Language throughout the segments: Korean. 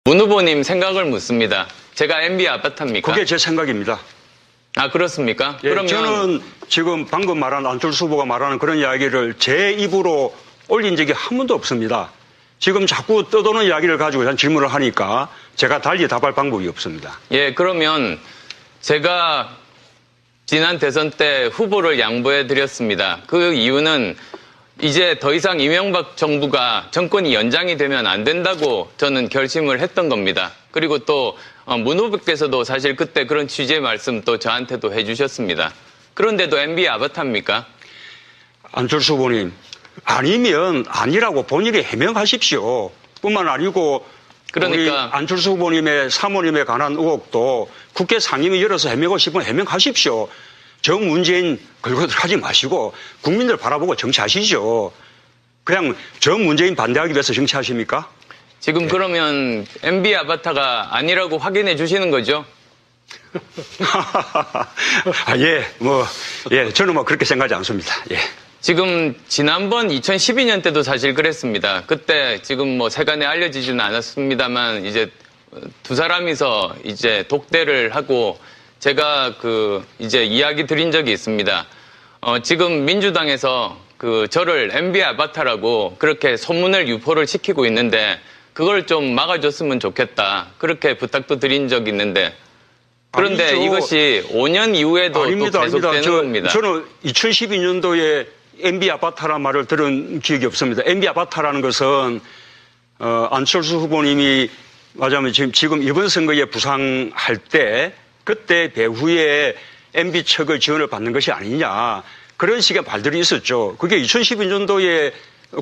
문 후보님 생각을 묻습니다. 제가 MB 아바타입니까? 그게 제 생각입니다. 아, 그렇습니까? 예, 그러면 저는 지금 방금 말한 안철수 후보가 말하는 그런 이야기를 제 입으로 올린 적이 한 번도 없습니다. 지금 자꾸 떠도는 이야기를 가지고 질문을 하니까 제가 달리 답할 방법이 없습니다. 예, 그러면 제가 지난 대선 때 후보를 양보해 드렸습니다. 그 이유는 이제 더 이상 이명박 정부가 정권이 연장이 되면 안 된다고 저는 결심을 했던 겁니다. 그리고 또 문 후보께서도 사실 그때 그런 취지의 말씀 또 저한테도 해주셨습니다. 그런데도 MB 아바타입니까? 안철수 후보님, 아니면 아니라고 본인이 해명하십시오. 뿐만 아니고 그러니까 우리 안철수 후보님의 사모님에 관한 의혹도 국회 상임위 열어서 해명하고 싶으면 해명하십시오. 정 문재인 걸고 들어가지 마시고 국민들 바라보고 정치하시죠. 그냥 정 문재인 반대하기 위해서 정치하십니까? 지금 네. 그러면 MB 아바타가 아니라고 확인해 주시는 거죠? 저는 그렇게 생각하지 않습니다. 예. 지금 지난번 2012년 때도 사실 그랬습니다. 그때 지금 세간에 알려지지는 않았습니다만 이제 두 사람이서 이제 독대를 하고 제가 이제 이야기 드린 적이 있습니다. 지금 민주당에서 저를 MB 아바타라고 그렇게 소문을 유포를 시키고 있는데 그걸 좀 막아줬으면 좋겠다. 그렇게 부탁도 드린 적이 있는데 그런데 아니죠. 이것이 5년 이후에도 아닙니다, 또 계속되는 겁니다. 저는 2012년도에 MB 아바타라는 말을 들은 기억이 없습니다. MB 아바타라는 것은 안철수 후보님이 말하자면 지금 이번 선거에 부상할 때 그때 배후에 MB 측의 지원을 받는 것이 아니냐 그런 식의 말들이 있었죠. 그게 2012년도에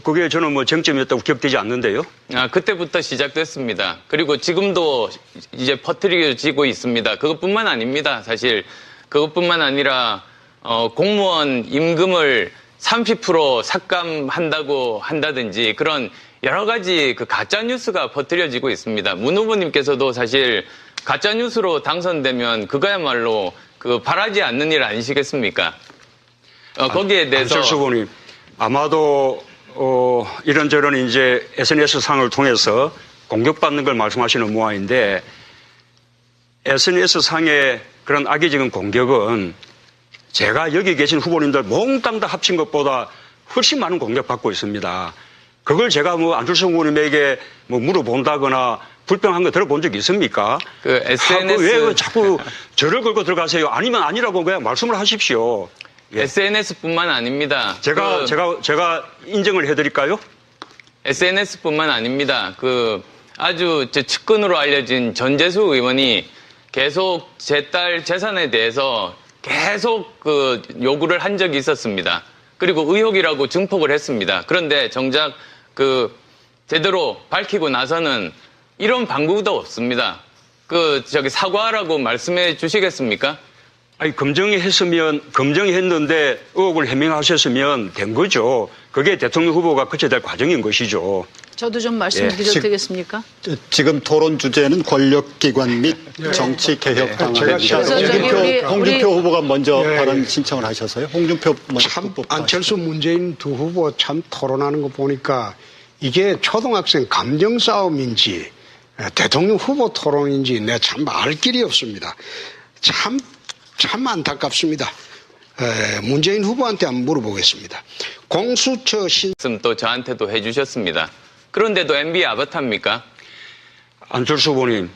그게 저는 정점이었다고 기억되지 않는데요. 그때부터 시작됐습니다. 그리고 지금도 이제 퍼뜨려지고 있습니다. 그것뿐만 아닙니다. 사실 그것뿐만 아니라 공무원 임금을 30% 삭감한다고 한다든지 그런 여러 가지 가짜 뉴스가 퍼뜨려지고 있습니다. 문 후보님께서도 사실 가짜 뉴스로 당선되면 그거야말로 바라지 않는 일 아니시겠습니까? 거기에 대해서 안철수 후보님 아마도 이런저런 이제 SNS 상을 통해서 공격받는 걸 말씀하시는 모양인데 SNS 상의 그런 악의적인 공격은 제가 여기 계신 후보님들 몽땅 다 합친 것보다 훨씬 많은 공격받고 있습니다. 그걸 제가 안철수 후보님에게 물어본다거나 불평한 거 들어본 적 있습니까? SNS 왜 자꾸 저를 걸고 들어가세요? 아니면 아니라고 그냥 말씀을 하십시오. 예. SNS뿐만 아닙니다. 제가 인정을 해드릴까요? SNS뿐만 아닙니다. 아주 측근으로 알려진 전재수 의원이 계속 제 딸 재산에 대해서 계속 요구를 한 적이 있었습니다. 그리고 의혹이라고 증폭을 했습니다. 그런데 정작 제대로 밝히고 나서는 이런 방법도 없습니다. 사과하라고 말씀해 주시겠습니까? 아니, 검증이 했는데 의혹을 해명하셨으면 된 거죠. 그게 대통령 후보가 거쳐야 될 과정인 것이죠. 저도 좀 말씀드려도 되겠습니까? 지금 토론 주제는 권력기관 및 정치 개혁 방안입니다. 홍준표 후보가 먼저 발언 신청을 하셔서요. 홍준표 참 안철수 문재인 두 후보 참 토론하는 거 보니까 이게 초등학생 감정 싸움인지 대통령 후보 토론인지 내가 참 알 길이 없습니다. 참 안타깝습니다. 문재인 후보한테 한번 물어보겠습니다. 공수처 말씀 또 저한테도 해주셨습니다. 그런데도 MB 아바타입니까? 안철수 후보님,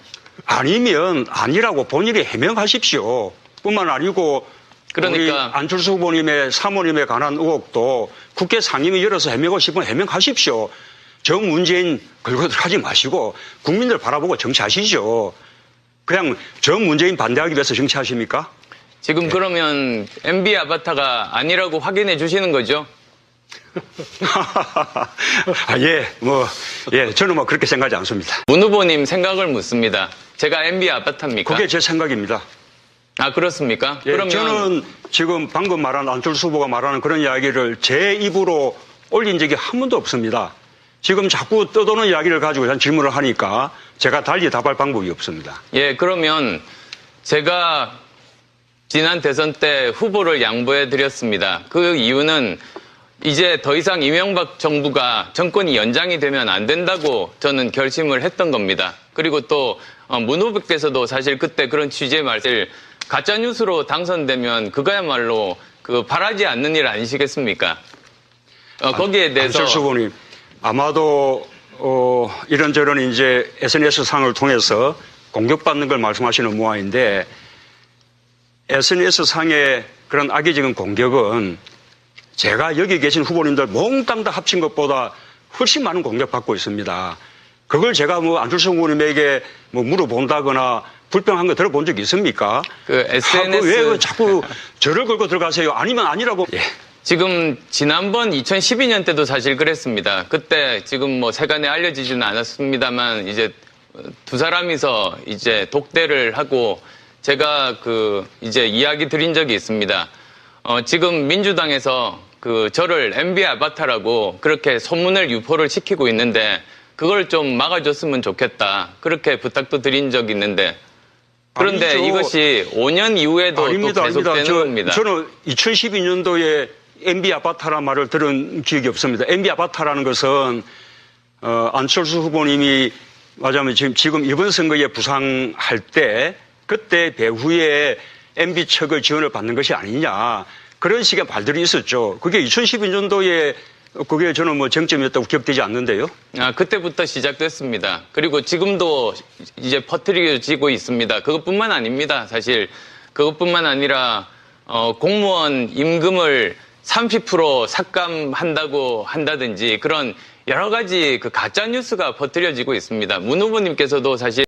아니면 아니라고 본인이 해명하십시오. 뿐만 아니고 그러니까 우리 안철수 후보님의 사모님에 관한 의혹도 국회 상임위 열어서 해명하고 싶으면 해명하십시오. 정 문재인 걸고 들어가지 마시고 국민들 바라보고 정치하시죠. 그냥 정 문재인 반대하기 위해서 정치하십니까? 지금 그러면 MB 아바타가 아니라고 확인해 주시는 거죠? 저는 그렇게 생각하지 않습니다. 문 후보님 생각을 묻습니다. 제가 MB 아바타입니까? 그게 제 생각입니다. 그렇습니까? 예, 그러면 저는 지금 방금 말한 안철수 후보가 말하는 그런 이야기를 제 입으로 올린 적이 한 번도 없습니다. 지금 자꾸 떠도는 이야기를 가지고 질문을 하니까 제가 달리 답할 방법이 없습니다. 예, 그러면 제가 지난 대선 때 후보를 양보해 드렸습니다. 그 이유는 이제 더 이상 이명박 정부가 정권이 연장이 되면 안 된다고 저는 결심을 했던 겁니다. 그리고 또 문 후보께서도 사실 그때 그런 취지의 말을 가짜뉴스로 당선되면 그거야말로 바라지 않는 일 아니시겠습니까? 거기에 대해서 안철수 후보님, 아마도 이런저런 이제 SNS 상을 통해서 공격받는 걸 말씀하시는 모양인데, SNS 상의 그런 악의적인 공격은 제가 여기 계신 후보님들 몽땅 다 합친 것보다 훨씬 많은 공격받고 있습니다. 그걸 제가 안철수 후보님에게 물어본다거나 불평한 거 들어본 적 있습니까? SNS 왜 자꾸 저를 걸고 들어가세요? 아니면 아니라고. 예. 지금 지난번 2012년 때도 사실 그랬습니다. 그때 지금 세간에 알려지지는 않았습니다만 이제 두 사람이서 이제 독대를 하고 제가 이제 이야기 드린 적이 있습니다. 지금 민주당에서 저를 MB 아바타라고 그렇게 소문을 유포를 시키고 있는데 그걸 좀 막아줬으면 좋겠다. 그렇게 부탁도 드린 적이 있는데 그런데 아니죠. 이것이 5년 이후에도 아닙니다, 또 계속되는 겁니다. 저는 2012년도에 MB 아바타라는 말을 들은 기억이 없습니다. MB 아바타라는 것은 안철수 후보님이 맞아면 지금 이번 선거에 부상할 때 그때 배후에 MB 측의 지원을 받는 것이 아니냐. 그런 식의 말들이 있었죠. 그게 2012년도에 그게 저는 정점이었다고 기억되지 않는데요. 그때부터 시작됐습니다. 그리고 지금도 이제 퍼뜨려지고 있습니다. 그것뿐만 아닙니다. 사실 그것뿐만 아니라 공무원 임금을 30% 삭감한다고 한다든지 그런 여러 가지 가짜 뉴스가 퍼뜨려지고 있습니다. 문 후보님께서도 사실